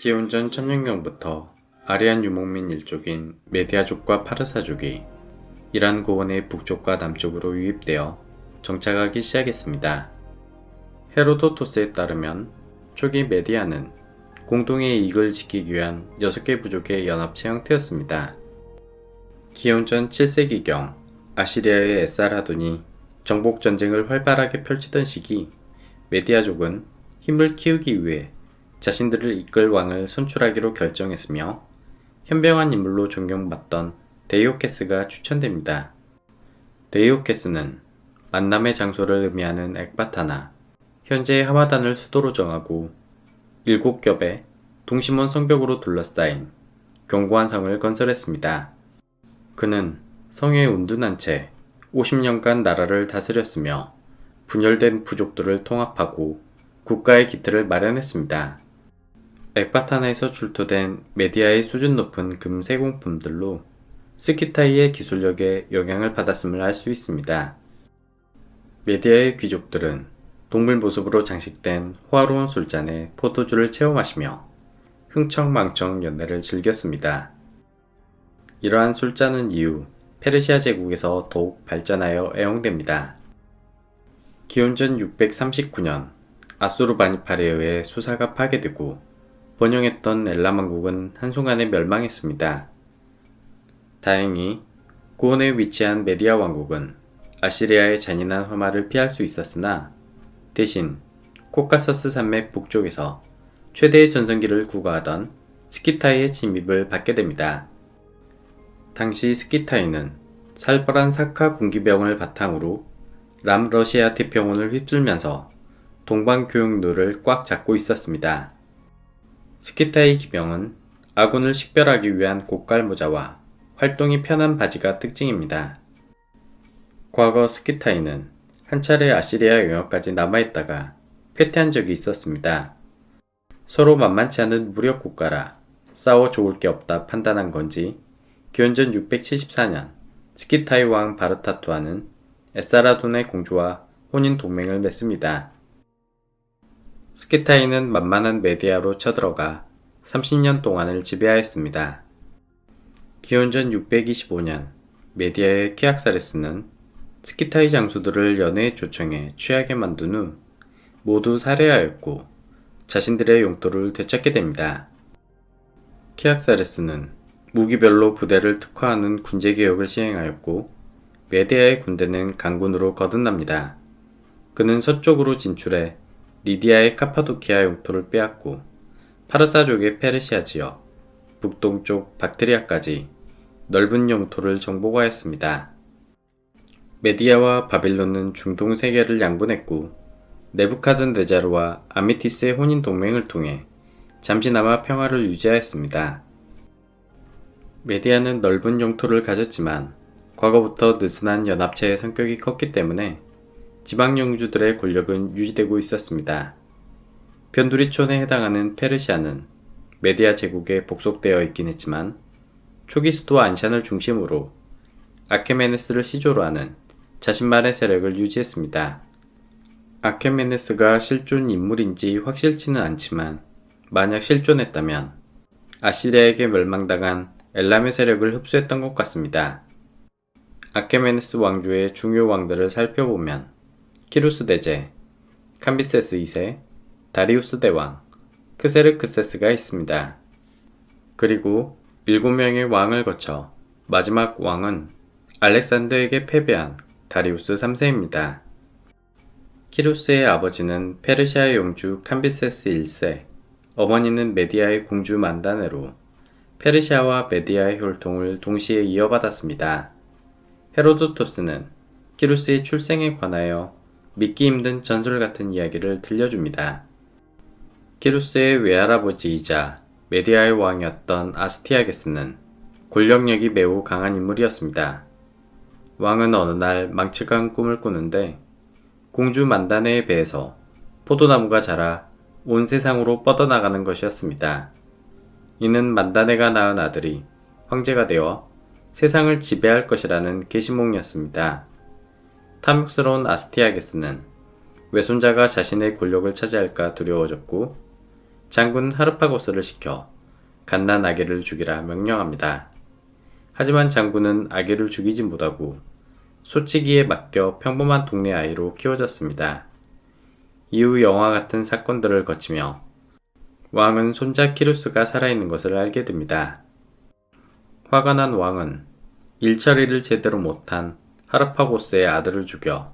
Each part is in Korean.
기원전 천년경부터 아리안 유목민 일족인 메디아족과 파르사족이 이란 고원의 북쪽과 남쪽으로 유입되어 정착하기 시작했습니다. 헤로도토스에 따르면 초기 메디아는 공동의 이익을 지키기 위한 6개 부족의 연합체 형태였습니다. 기원전 7세기경 아시리아의 에살하돈이 정복전쟁을 활발하게 펼치던 시기, 메디아족은 힘을 키우기 위해 자신들을 이끌 왕을 선출하기로 결정했으며 현명한 인물로 존경받던 데이오케스가 추천됩니다. 데이오케스는 만남의 장소를 의미하는 엑바타나, 현재의 하마단을 수도로 정하고 7겹의 동심원 성벽으로 둘러싸인 견고한 성을 건설했습니다. 그는 성에 운둔한 채 50년간 나라를 다스렸으며 분열된 부족들을 통합하고 국가의 기틀을 마련했습니다. 엑바타나에서 출토된 메디아의 수준 높은 금 세공품들로 스키타이의 기술력에 영향을 받았음을 알 수 있습니다. 메디아의 귀족들은 동물 모습으로 장식된 호화로운 술잔에 포도주를 채워 마시며 흥청망청 연애를 즐겼습니다. 이러한 술잔은 이후 페르시아 제국에서 더욱 발전하여 애용됩니다. 기원전 639년 아수르바니팔에 의해 수사가 파괴되고 번영했던 엘람 왕국은 한순간에 멸망했습니다. 다행히 고원에 위치한 메디아 왕국은 아시리아의 잔인한 화마를 피할 수 있었으나 대신 코카서스 산맥 북쪽에서 최대의 전성기를 구가하던 스키타이의 침입을 받게 됩니다. 당시 스키타이는 살벌한 사카 군기병을 바탕으로 람러시아 태평원을 휩쓸면서 동방교육로를 꽉 잡고 있었습니다. 스키타이 기병은 아군을 식별하기 위한 고깔 모자와 활동이 편한 바지가 특징입니다. 과거 스키타이는 한 차례 아시리아 영역까지 남아있다가 패퇴한 적이 있었습니다. 서로 만만치 않은 무력 국가라 싸워 좋을 게 없다 판단한 건지 기원전 674년 스키타이 왕 바르타투아는 에사라돈의 공주와 혼인 동맹을 맺습니다. 스키타이는 만만한 메디아로 쳐들어가 30년 동안을 지배하였습니다. 기원전 625년 메디아의 키악사레스는 스키타이 장수들을 연회에 초청해 취하게 만든 후 모두 살해하였고 자신들의 용토를 되찾게 됩니다. 키악사레스는 무기별로 부대를 특화하는 군제개혁을 시행하였고 메디아의 군대는 강군으로 거듭납니다. 그는 서쪽으로 진출해 리디아의 카파도키아 영토를 빼앗고 파르사족의 페르시아 지역, 북동쪽 박트리아까지 넓은 영토를 정복하였습니다. 메디아와 바빌론은 중동 세계를 양분했고 네부카드네자르와 아미티스의 혼인 동맹을 통해 잠시나마 평화를 유지하였습니다. 메디아는 넓은 영토를 가졌지만 과거부터 느슨한 연합체의 성격이 컸기 때문에 지방 영주들의 권력은 유지되고 있었습니다. 변두리촌에 해당하는 페르시아는 메디아 제국에 복속되어 있긴 했지만 초기 수도 안샨을 중심으로 아케메네스를 시조로 하는 자신만의 세력을 유지했습니다. 아케메네스가 실존 인물인지 확실치는 않지만 만약 실존했다면 아시리아에게 멸망당한 엘람의 세력을 흡수했던 것 같습니다. 아케메네스 왕조의 중요 왕들을 살펴보면 키루스 대제, 캄비세스 2세, 다리우스 대왕, 크세르크세스가 있습니다. 그리고 7명의 왕을 거쳐 마지막 왕은 알렉산더에게 패배한 다리우스 3세입니다. 키루스의 아버지는 페르시아의 영주 캄비세스 1세, 어머니는 메디아의 공주 만다네로 페르시아와 메디아의 혈통을 동시에 이어받았습니다. 헤로도토스는 키루스의 출생에 관하여 믿기 힘든 전설 같은 이야기를 들려줍니다. 키루스의 외할아버지이자 메디아의 왕이었던 아스티아게스는 권력력이 매우 강한 인물이었습니다. 왕은 어느 날 망측한 꿈을 꾸는데 공주 만다네의 배에서 포도나무가 자라 온 세상으로 뻗어나가는 것이었습니다. 이는 만다네가 낳은 아들이 황제가 되어 세상을 지배할 것이라는 계시몽이었습니다. 탐욕스러운 아스티아게스는 외손자가 자신의 권력을 차지할까 두려워졌고 장군 하르파고스를 시켜 갓난 아기를 죽이라 명령합니다. 하지만 장군은 아기를 죽이지 못하고 소치기에 맡겨 평범한 동네 아이로 키워졌습니다. 이후 영화 같은 사건들을 거치며 왕은 손자 키루스가 살아있는 것을 알게 됩니다. 화가 난 왕은 일처리를 제대로 못한 하르파고스의 아들을 죽여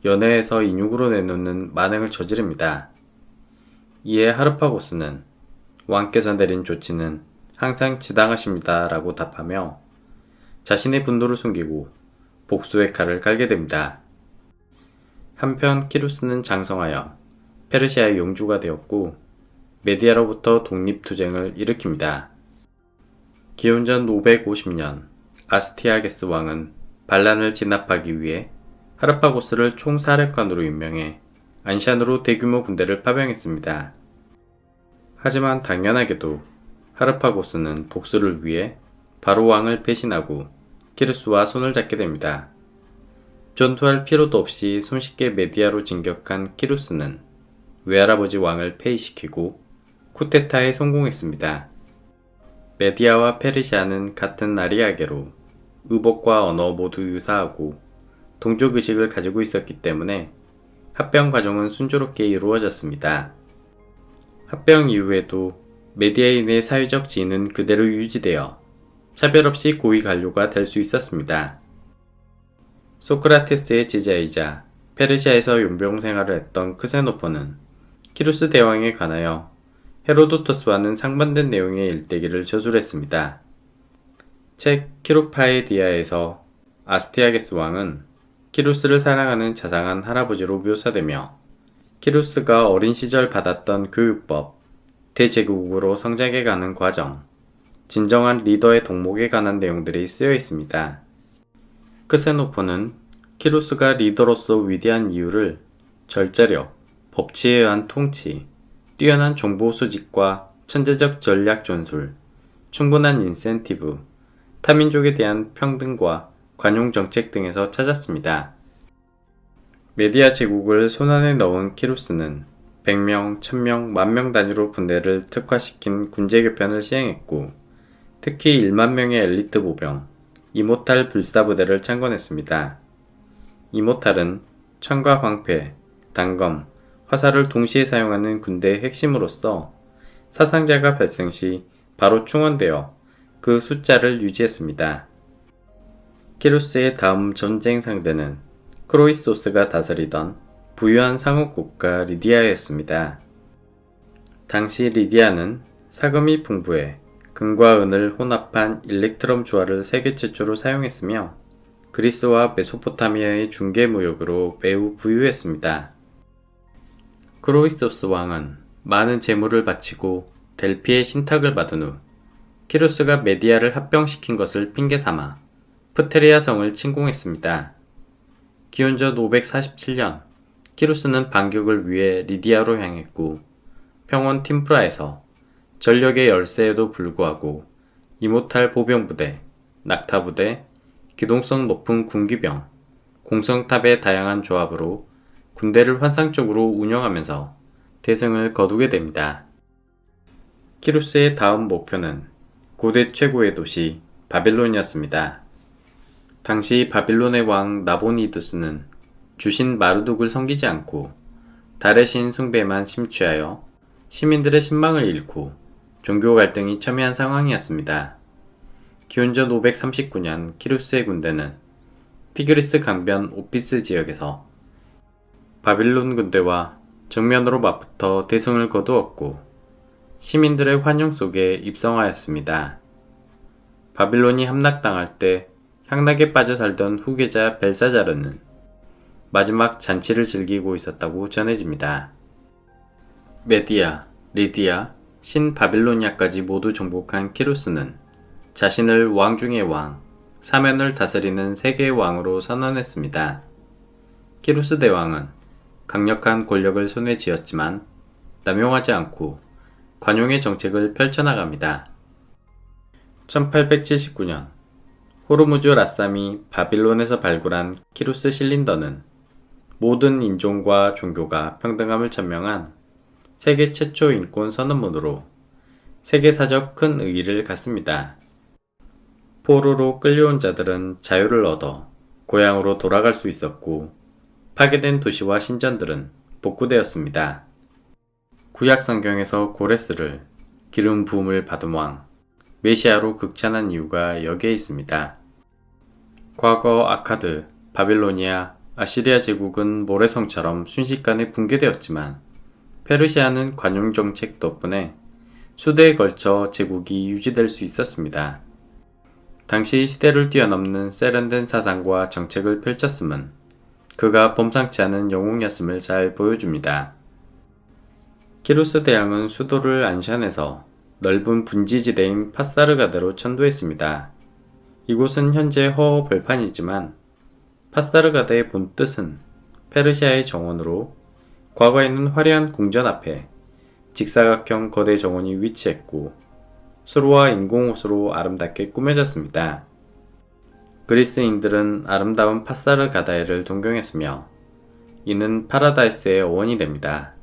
연회에서 인육으로 내놓는 만행을 저지릅니다. 이에 하르파고스는 왕께서 내린 조치는 항상 지당하십니다 라고 답하며 자신의 분노를 숨기고 복수의 칼을 갈게 됩니다. 한편 키루스는 장성하여 페르시아의 용주가 되었고 메디아로부터 독립투쟁을 일으킵니다. 기원전 550년 아스티아게스 왕은 반란을 진압하기 위해 하르파고스를 총사령관으로 임명해 안샨으로 대규모 군대를 파병했습니다. 하지만 당연하게도 하르파고스는 복수를 위해 바로 왕을 배신하고 키루스와 손을 잡게 됩니다. 전투할 필요도 없이 손쉽게 메디아로 진격한 키루스는 외할아버지 왕을 폐위시키고 쿠데타에 성공했습니다. 메디아와 페르시아는 같은 아리아계로 의복과 언어 모두 유사하고 동족의식을 가지고 있었기 때문에 합병 과정은 순조롭게 이루어졌습니다. 합병 이후에도 메디아인의 사회적 지위는 그대로 유지되어 차별 없이 고위 관료가 될 수 있었습니다. 소크라테스의 제자이자 페르시아에서 용병 생활을 했던 크세노포는 키루스 대왕에 관하여 헤로도토스와는 상반된 내용의 일대기를 저술했습니다. 책 키로파에디아에서 아스티아게스 왕은 키루스를 사랑하는 자상한 할아버지로 묘사되며 키루스가 어린 시절 받았던 교육법, 대제국으로 성장해가는 과정, 진정한 리더의 덕목에 관한 내용들이 쓰여 있습니다. 크세노포는 키루스가 리더로서 위대한 이유를 절제력, 법치에 의한 통치, 뛰어난 정보 수집과 천재적 전략 전술, 충분한 인센티브, 타민족에 대한 평등과 관용 정책 등에서 찾았습니다. 메디아 제국을 손안에 넣은 키루스는 100명, 1000명, 10,000명 단위로 군대를 특화시킨 군제 개편을 시행했고 특히 1만 명의 엘리트 보병, 이모탈 불사부대를 창건했습니다. 이모탈은 창과 방패, 단검, 화살을 동시에 사용하는 군대의 핵심으로서 사상자가 발생 시 바로 충원되어 그 숫자를 유지했습니다. 키루스의 다음 전쟁 상대는 크로이소스가 다스리던 부유한 상업국가 리디아였습니다. 당시 리디아는 사금이 풍부해 금과 은을 혼합한 일렉트럼 주화를 세계 최초로 사용했으며 그리스와 메소포타미아의 중개무역으로 매우 부유했습니다. 크로이소스 왕은 많은 재물을 바치고 델피의 신탁을 받은 후 키루스가 메디아를 합병시킨 것을 핑계삼아 프테리아 성을 침공했습니다. 기원전 547년 키루스는 반격을 위해 리디아로 향했고 평원 팀프라에서 전력의 열세에도 불구하고 이모탈 보병부대, 낙타부대, 기동성 높은 군기병, 공성탑의 다양한 조합으로 군대를 환상적으로 운영하면서 대승을 거두게 됩니다. 키루스의 다음 목표는 고대 최고의 도시 바빌론이었습니다. 당시 바빌론의 왕 나보니두스는 주신 마르둑을 섬기지 않고 달의 신 숭배만 심취하여 시민들의 신망을 잃고 종교 갈등이 첨예한 상황이었습니다. 기원전 539년 키루스의 군대는 티그리스 강변 오피스 지역에서 바빌론 군대와 정면으로 맞붙어 대승을 거두었고 시민들의 환영 속에 입성하였습니다. 바빌론이 함락당할 때 향락에 빠져 살던 후계자 벨사자르는 마지막 잔치를 즐기고 있었다고 전해집니다. 메디아, 리디아, 신바빌로니아까지 모두 정복한 키루스는 자신을 왕 중의 왕, 사면을 다스리는 세계의 왕으로 선언했습니다. 키루스 대왕은 강력한 권력을 손에 쥐었지만 남용하지 않고 관용의 정책을 펼쳐나갑니다. 1879년 호르무즈 라쌈이 바빌론에서 발굴한 키루스 실린더는 모든 인종과 종교가 평등함을 천명한 세계 최초 인권 선언문으로 세계사적 큰 의의를 갖습니다. 포로로 끌려온 자들은 자유를 얻어 고향으로 돌아갈 수 있었고 파괴된 도시와 신전들은 복구되었습니다. 구약 성경에서 고레스를 기름 부음을 받은 왕 메시아로 극찬한 이유가 여기에 있습니다. 과거 아카드, 바빌로니아, 아시리아 제국은 모래성처럼 순식간에 붕괴되었지만 페르시아는 관용 정책 덕분에 수대에 걸쳐 제국이 유지될 수 있었습니다. 당시 시대를 뛰어넘는 세련된 사상과 정책을 펼쳤음은 그가 범상치 않은 영웅이었음을 잘 보여줍니다. 키루스 대왕은 수도를 안샨에서 넓은 분지지대인 파사르가드로 천도했습니다. 이곳은 현재 허허 벌판이지만 파사르가드의 본뜻은 페르시아의 정원으로 과거에는 화려한 궁전 앞에 직사각형 거대 정원이 위치했고 수로와 인공호수로 아름답게 꾸며졌습니다. 그리스인들은 아름다운 파사르가다에를 동경했으며 이는 파라다이스의 어원이 됩니다.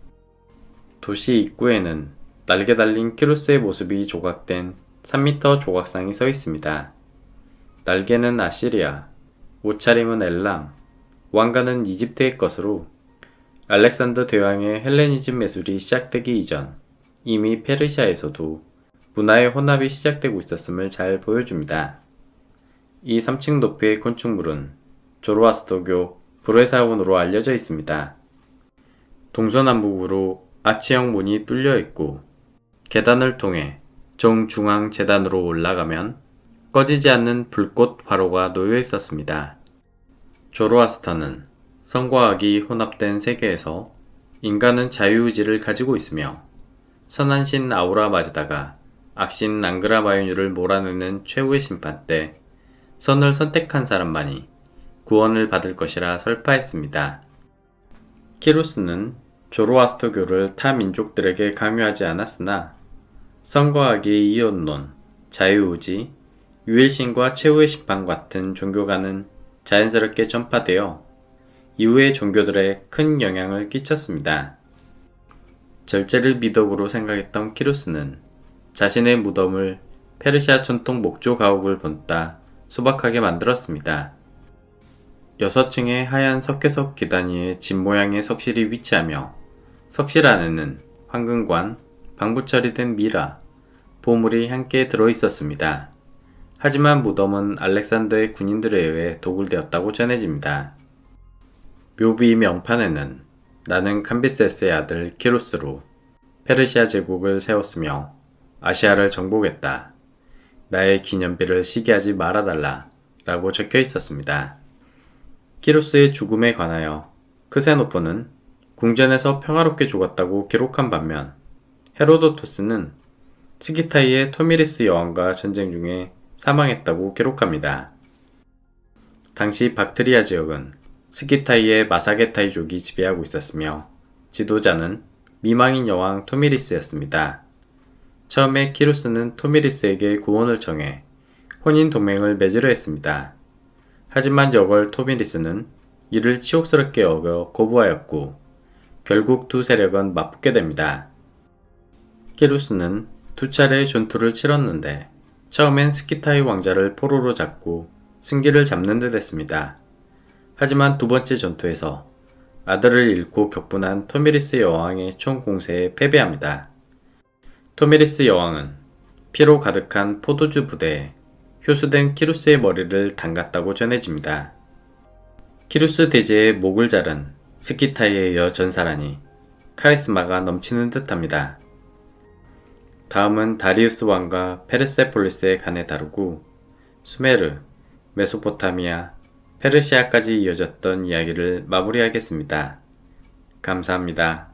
도시 입구에는 날개 달린 키루스의 모습이 조각된 3m 조각상이 서 있습니다. 날개는 아시리아, 옷차림은 엘람, 왕관은 이집트의 것으로 알렉산더 대왕의 헬레니즘 매술이 시작되기 이전 이미 페르시아에서도 문화의 혼합이 시작되고 있었음을 잘 보여줍니다. 이 3층 높이의 건축물은 조로아스터교 브레사원으로 알려져 있습니다. 동서남북으로 아치형 문이 뚫려 있고 계단을 통해 정중앙 재단으로 올라가면 꺼지지 않는 불꽃 화로가 놓여 있었습니다. 조로아스터는 성과 악이 혼합된 세계에서 인간은 자유의지를 가지고 있으며 선한 신 아우라 마즈다가 악신 낭그라 마유뉴를 몰아내는 최후의 심판 때 선을 선택한 사람만이 구원을 받을 것이라 설파했습니다. 키루스는 조로아스터교를 타 민족들에게 강요하지 않았으나 선과 악의 이혼론, 자유의지, 유일신과 최후의 심판 같은 종교가는 자연스럽게 전파되어 이후의 종교들에 큰 영향을 끼쳤습니다. 절제를 미덕으로 생각했던 키루스는 자신의 무덤을 페르시아 전통 목조 가옥을 본따 소박하게 만들었습니다. 6층의 하얀 석회석 계단 위에 집 모양의 석실이 위치하며 석실 안에는 황금관, 방부 처리된 미라, 보물이 함께 들어있었습니다. 하지만 무덤은 알렉산더의 군인들에 의해 도굴되었다고 전해집니다. 묘비 명판에는 나는 캄비세스의 아들 키루스로 페르시아 제국을 세웠으며 아시아를 정복했다. 나의 기념비를 시기하지 말아달라 라고 적혀 있었습니다. 키루스의 죽음에 관하여 크세노포는 궁전에서 평화롭게 죽었다고 기록한 반면 헤로도토스는 스기타이의 토미리스 여왕과 전쟁 중에 사망했다고 기록합니다. 당시 박트리아 지역은 스기타이의 마사게타이족이 지배하고 있었으며 지도자는 미망인 여왕 토미리스였습니다. 처음에 키루스는 토미리스에게 구원을 청해 혼인 동맹을 맺으려 했습니다. 하지만 여걸 토미리스는 이를 치욕스럽게 여겨 거부하였고 결국 두 세력은 맞붙게 됩니다. 키루스는 두 차례의 전투를 치렀는데 처음엔 스키타이 왕자를 포로로 잡고 승기를 잡는 듯 했습니다. 하지만 두 번째 전투에서 아들을 잃고 격분한 토미리스 여왕의 총 공세에 패배합니다. 토미리스 여왕은 피로 가득한 포도주 부대에 효수된 키루스의 머리를 담갔다고 전해집니다. 키루스 대제의 목을 자른 스키타이의 여 전사라니 카리스마가 넘치는 듯합니다. 다음은 다리우스 왕과 페르세폴리스의 간에 다루고 수메르, 메소포타미아, 페르시아까지 이어졌던 이야기를 마무리하겠습니다. 감사합니다.